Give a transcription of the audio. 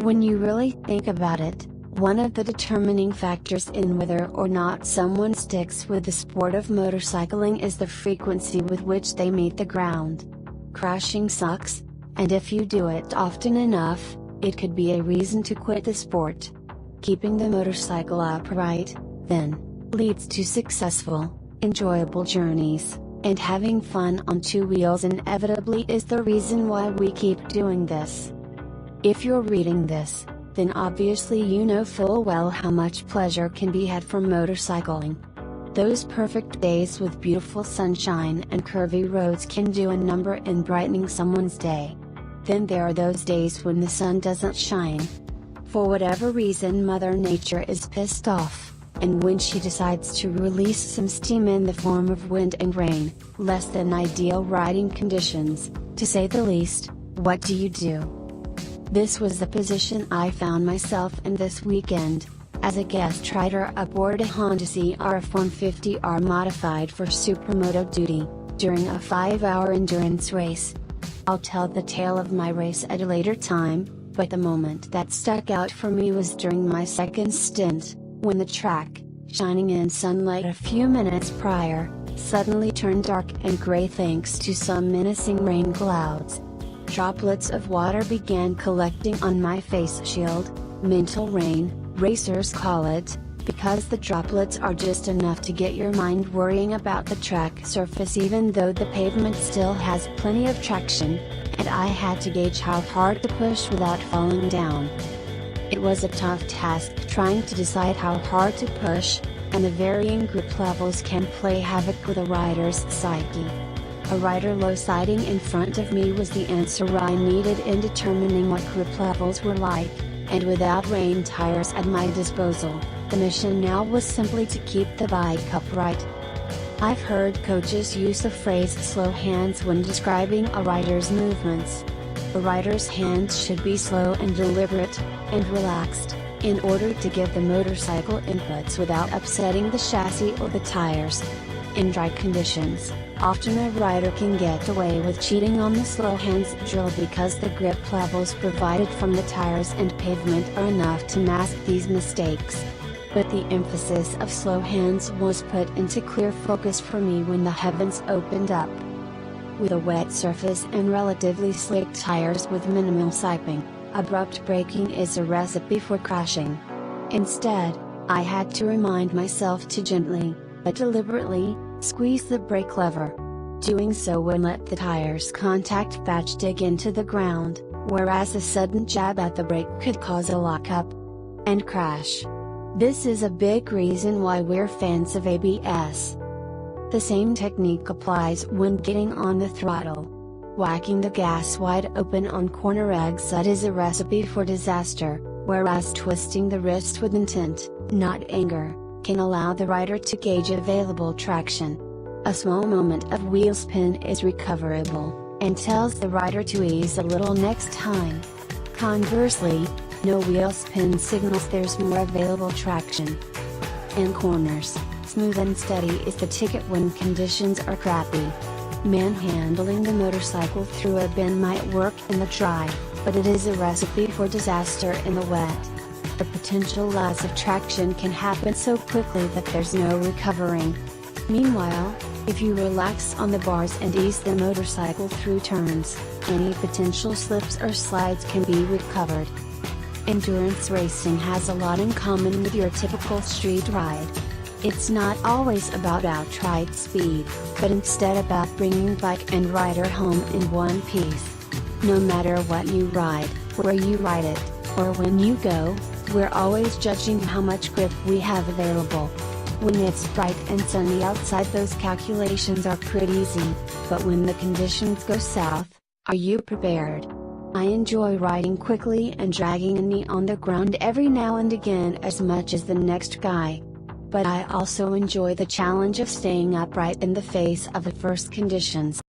When you really think about it, one of the determining factors in whether or not someone sticks with the sport of motorcycling is the frequency with which they meet the ground. Crashing sucks, and if you do it often enough, it could be a reason to quit the sport. Keeping the motorcycle upright, then, leads to successful, enjoyable journeys, and having fun on two wheels inevitably is the reason why we keep doing this. If you're reading this, then obviously you know full well how much pleasure can be had from motorcycling. Those perfect days with beautiful sunshine and curvy roads can do a number in brightening someone's day. Then there are those days when the sun doesn't shine. For whatever reason Mother Nature is pissed off, and when she decides to release some steam in the form of wind and rain, less than ideal riding conditions, to say the least, what do? This was the position I found myself in this weekend, as a guest rider aboard a Honda CRF 150R modified for supermoto duty, during a 5-hour endurance race. I'll tell the tale of my race at a later time, but the moment that stuck out for me was during my second stint, when the track, shining in sunlight a few minutes prior, suddenly turned dark and gray thanks to some menacing rain clouds. Droplets of water began collecting on my face shield, mental rain, racers call it, because the droplets are just enough to get your mind worrying about the track surface even though the pavement still has plenty of traction, and I had to gauge how hard to push without falling down. It was a tough task trying to decide how hard to push, and the varying grip levels can play havoc with a rider's psyche. A rider low-siding in front of me was the answer I needed in determining what grip levels were like, and without rain tires at my disposal, the mission now was simply to keep the bike upright. I've heard coaches use the phrase slow hands when describing a rider's movements. A rider's hands should be slow and deliberate, and relaxed, in order to give the motorcycle inputs without upsetting the chassis or the tires. In dry conditions, often a rider can get away with cheating on the slow hands drill because the grip levels provided from the tires and pavement are enough to mask these mistakes. But the emphasis of slow hands was put into clear focus for me when the heavens opened up. With a wet surface and relatively slick tires with minimal siping, abrupt braking is a recipe for crashing. Instead, I had to remind myself to gently, but deliberately, squeeze the brake lever. Doing so would let the tire's contact patch dig into the ground, whereas a sudden jab at the brake could cause a lockup and crash. This is a big reason why we're fans of ABS. The same technique applies when getting on the throttle. Whacking the gas wide open on corner exit is a recipe for disaster, whereas twisting the wrist with intent, not anger, can allow the rider to gauge available traction. A small moment of wheel spin is recoverable, and tells the rider to ease a little next time. Conversely, no wheel spin signals there's more available traction. In corners, smooth and steady is the ticket when conditions are crappy. Manhandling the motorcycle through a bend might work in the dry, but it is a recipe for disaster in the wet. The potential loss of traction can happen so quickly that there's no recovering. Meanwhile, if you relax on the bars and ease the motorcycle through turns, any potential slips or slides can be recovered. Endurance racing has a lot in common with your typical street ride. It's not always about outright speed, but instead about bringing bike and rider home in one piece. No matter what you ride, where you ride it, or when you go, we're always judging how much grip we have available. When it's bright and sunny outside, those calculations are pretty easy, but when the conditions go south, are you prepared? I enjoy riding quickly and dragging a knee on the ground every now and again as much as the next guy. But I also enjoy the challenge of staying upright in the face of adverse conditions.